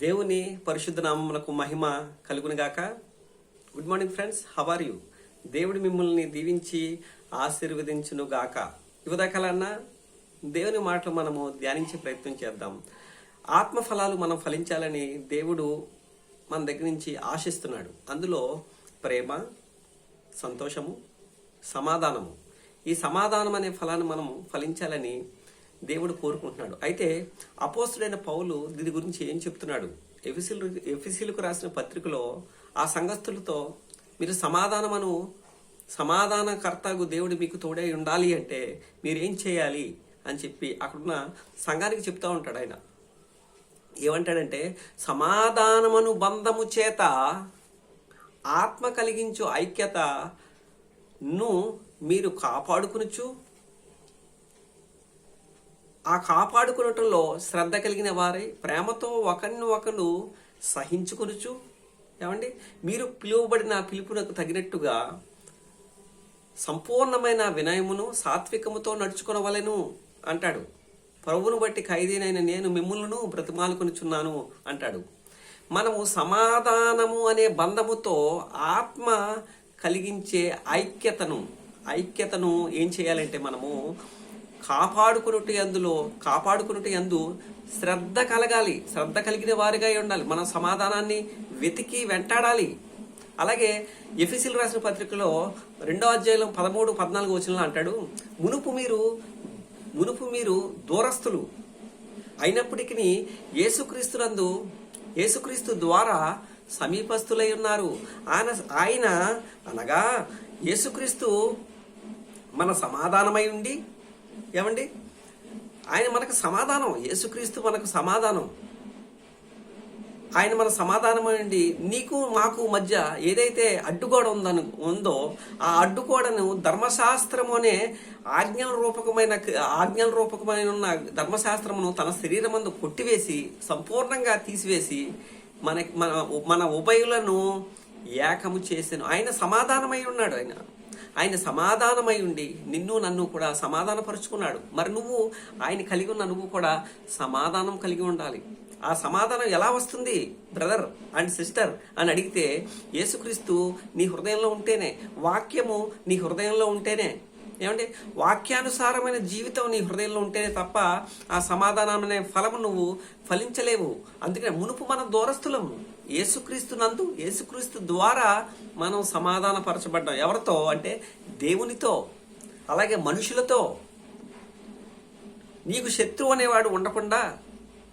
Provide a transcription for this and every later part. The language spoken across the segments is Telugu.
దేవుని పరిశుద్ధ నామమునకు మహిమ కలుగును గాక. Good morning friends, how are you? దేవుడు మిమ్మల్ని దీవించి ఆశీర్వదించును గాక. యువదకాలన్నా దేవుని మాటలు మనము ధ్యానించే ప్రయత్నం చేద్దాం. ఆత్మ ఫలాలు మనం ఫలించాలని దేవుడు మన దగ్గర నుంచి ఆశిస్తున్నాడు. అందులో ప్రేమ, సంతోషము, సమాధానము. ఈ సమాధానం అనే ఫలాన్ని మనం ఫలించాలని దేవుడు కోరుకుంటున్నాడు. అయితే అపోస్తుడైన పౌలు దీని గురించి ఏం చెప్తున్నాడు? ఎఫెసీయులకు రాసిన పత్రికలో ఆ సంఘస్థులతో మీరు సమాధానకర్తకు దేవుడు మీకు తోడై ఉండాలి అంటే మీరేం చేయాలి అని చెప్పి అక్కడున్న సంఘానికి చెప్తా ఉంటాడు. ఆయన ఏమంటాడంటే, సమాధానమను బంధము చేత ఆత్మ కలిగించు ఐక్యతను మీరు కాపాడుకునుచు, ఆ కాపాడుకునటంలో శ్రద్ధ కలిగిన వారై ప్రేమతో ఒకరిని ఒకరు సహించుకొనుచు, ఏమండి, మీరు పిలువబడిన పిలుపునకు తగినట్టుగా సంపూర్ణమైన వినయమును సాత్వికముతో నడుచుకొనవలెను అంటాడు. ప్రభువును బట్టి ఖైదీనైన నేను మిమ్ములను బ్రతిమాలుకొనుచున్నాను అంటాడు. మనము సమాధానము అనే బంధముతో ఆత్మ కలిగించే ఐక్యతను ఏం చేయాలంటే మనము కాపాడుకున్నట్టు యందు శ్రద్ధ కలగాలి. శ్రద్ధ కలిగిన వారిగా ఉండాలి. మన సమాధానాన్ని వెతికి వెంటాడాలి. అలాగే ఎఫెసీయులకు రాసిన పత్రికలో 2వ అధ్యాయం 13-14 వచనంలో అంటాడు, మునుపు మీరు దూరస్తులు అయినప్పటికీ యేసుక్రీస్తు ద్వారా సమీపస్తులై ఉన్నారు. ఆయన అనగా యేసుక్రీస్తు మన సమాధానమై ఉండి, ఏమండి, ఆయన మనకు సమాధానం. యేసుక్రీస్తు మనకు సమాధానం. ఆయన మన సమాధానమై ఉండి నీకు మాకు మధ్య ఏదైతే అడ్డుగోడ ఉందో ఆ అడ్డుగోడను ధర్మశాస్త్రము అనే ఆజ్ఞల రూపకమైన ఉన్న ధర్మశాస్త్రమును తన శరీరమందు కొట్టివేసి సంపూర్ణంగా తీసివేసి మన ఉభయులను ఏకము చేసాను. ఆయన సమాధానమై ఉన్నాడు. ఆయన సమాధానమై ఉండి నిన్ను నన్ను కూడా సమాధానపరుచుకున్నాడు. మరి ఆయన కలిగి ఉన్న నువ్వు కూడా సమాధానం కలిగి ఉండాలి. ఆ సమాధానం ఎలా వస్తుంది బ్రదర్ అండ్ సిస్టర్ అని అడిగితే, యేసుక్రీస్తు నీ హృదయంలో ఉంటేనే, వాక్యము నీ హృదయంలో ఉంటేనే, ఏమంటే వాక్యానుసారమైన జీవితం నీ హృదయంలో ఉంటేనే తప్ప ఆ సమాధానం అనే ఫలము నువ్వు ఫలించలేవు. అందుకనే మునుపు మనం దూరస్తులము. యేసుక్రీస్తు ద్వారా మనం సమాధానపరచబడ్డాం. ఎవరితో అంటే దేవునితో, అలాగే మనుషులతో. నీకు శత్రువు అనేవాడు ఉండకుండా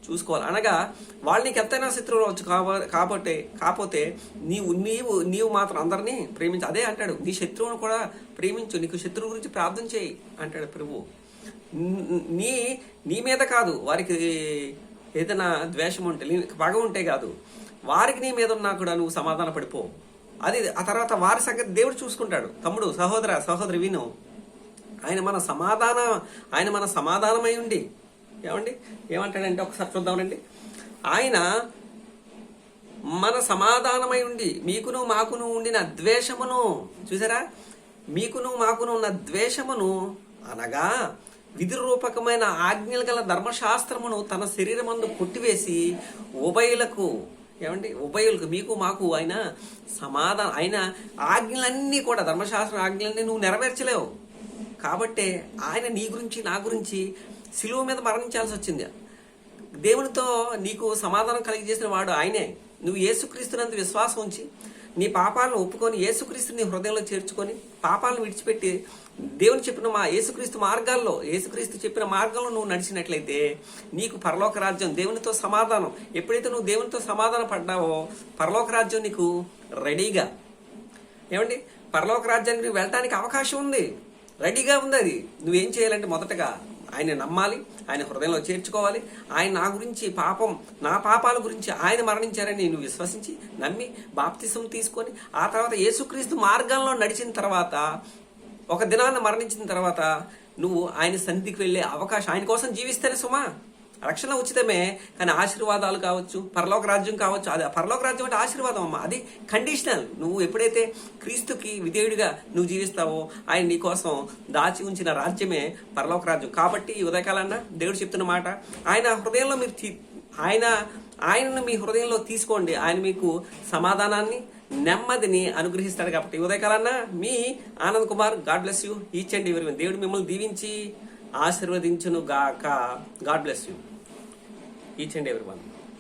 చూసుకోవాలి. అనగా వాళ్ళు నీకు ఎంతైనా శత్రువులు వచ్చు కాకపోతే నీవు మాత్రం అందరినీ ప్రేమించు. అదే అంటాడు, నీ శత్రువును కూడా ప్రేమించు, నీకు శత్రువు గురించి ప్రార్థన చేయి అంటాడు ప్రభు. నీ మీద కాదు, వారికి ఏదైనా ద్వేషం ఉంటే, పగ ఉంటే కాదు, వారికి నీ మీద ఉన్నా కూడా నువ్వు సమాధాన పడిపో. ఆ తర్వాత వారి సంగతి దేవుడు చూసుకుంటాడు. తమ్ముడు, సహోదరి విను, ఆయన మన సమాధానమై ఉండి, ఏమండి ఏమంటాడంటే ఒకసారి చూద్దామండి. ఆయన మన సమాధానమై ఉండి మీకును మాకును ఉండిన ద్వేషమును చూసారా, మీకును మాకును ఉన్న ద్వేషమును అనగా విధి రూపకమైన ఆజ్ఞలు గల ధర్మశాస్త్రమును తన శరీరమందు కొట్టివేసి ఉభయులకు మీకు మాకు ఆయన ఆజ్ఞలన్నీ కూడా, ధర్మశాస్త్రం ఆజ్ఞలన్నీ నువ్వు నెరవేర్చలేవు. కాబట్టే ఆయన నీ గురించి నా గురించి శిలువ మీద మరణించాల్సి వచ్చింది. దేవునితో నీకు సమాధానం కలిగజేసిన వాడు ఆయనే. నువ్వు యేసుక్రీస్తునందు విశ్వాసం ఉంచి నీ పాపాలను ఒప్పుకొని యేసుక్రీస్తుని హృదయంలో చేర్చుకొని పాపాలను విడిచిపెట్టి యేసుక్రీస్తు చెప్పిన మార్గంలో నువ్వు నడిచినట్లయితే నీకు పరలోక రాజ్యం, దేవునితో సమాధానం. ఎప్పుడైతే నువ్వు దేవునితో సమాధానం పడ్డావో పరలోక రాజ్యం నీకు రెడీగా, ఏమండి, పరలోక రాజ్యానికి వెళ్ళటానికి అవకాశం ఉంది, రెడీగా ఉంది. అది నువ్వేం చేయాలంటే మొదటగా ఆయన నమ్మాలి, ఆయన హృదయంలో చేర్చుకోవాలి. ఆయన నా పాపాల గురించి ఆయన మరణించారని నువ్వు విశ్వసించి నమ్మి బాప్తిసం తీసుకొని ఆ తర్వాత యేసుక్రీస్తు మార్గంలో నడిచిన తర్వాత, ఒక దినాన్ని మరణించిన తర్వాత నువ్వు ఆయన సన్నిధికి వెళ్ళే అవకాశం, ఆయన కోసం జీవిస్తేనే సుమా. రక్షణ ఉచితమే, కానీ ఆశీర్వాదాలు కావచ్చు, పరలోక రాజ్యం కావచ్చు, అది పరలోక రాజ్యం అంటే ఆశీర్వాదం అమ్మ, అది కండిషనల్. నువ్వు ఎప్పుడైతే క్రీస్తుకి విధేయుడిగా నువ్వు జీవిస్తావో ఆయన నీ కోసం దాచి ఉంచిన రాజ్యమే పరలోక రాజ్యం. కాబట్టి ఈ ఉదయకాలన్న దేవుడు చెప్తున్న మాట, ఆయన హృదయంలో మీరు ఆయనను మీ హృదయంలో తీసుకోండి, ఆయన మీకు సమాధానాన్ని నెమ్మదిని అనుగ్రహిస్తాడు. కాబట్టి ఉదయకాలన్న మీ Anand Kumar, God bless you each and every one. దేవుడు మిమ్మల్ని దీవించి ఆశీర్వదించును గాక. God bless you each and every one.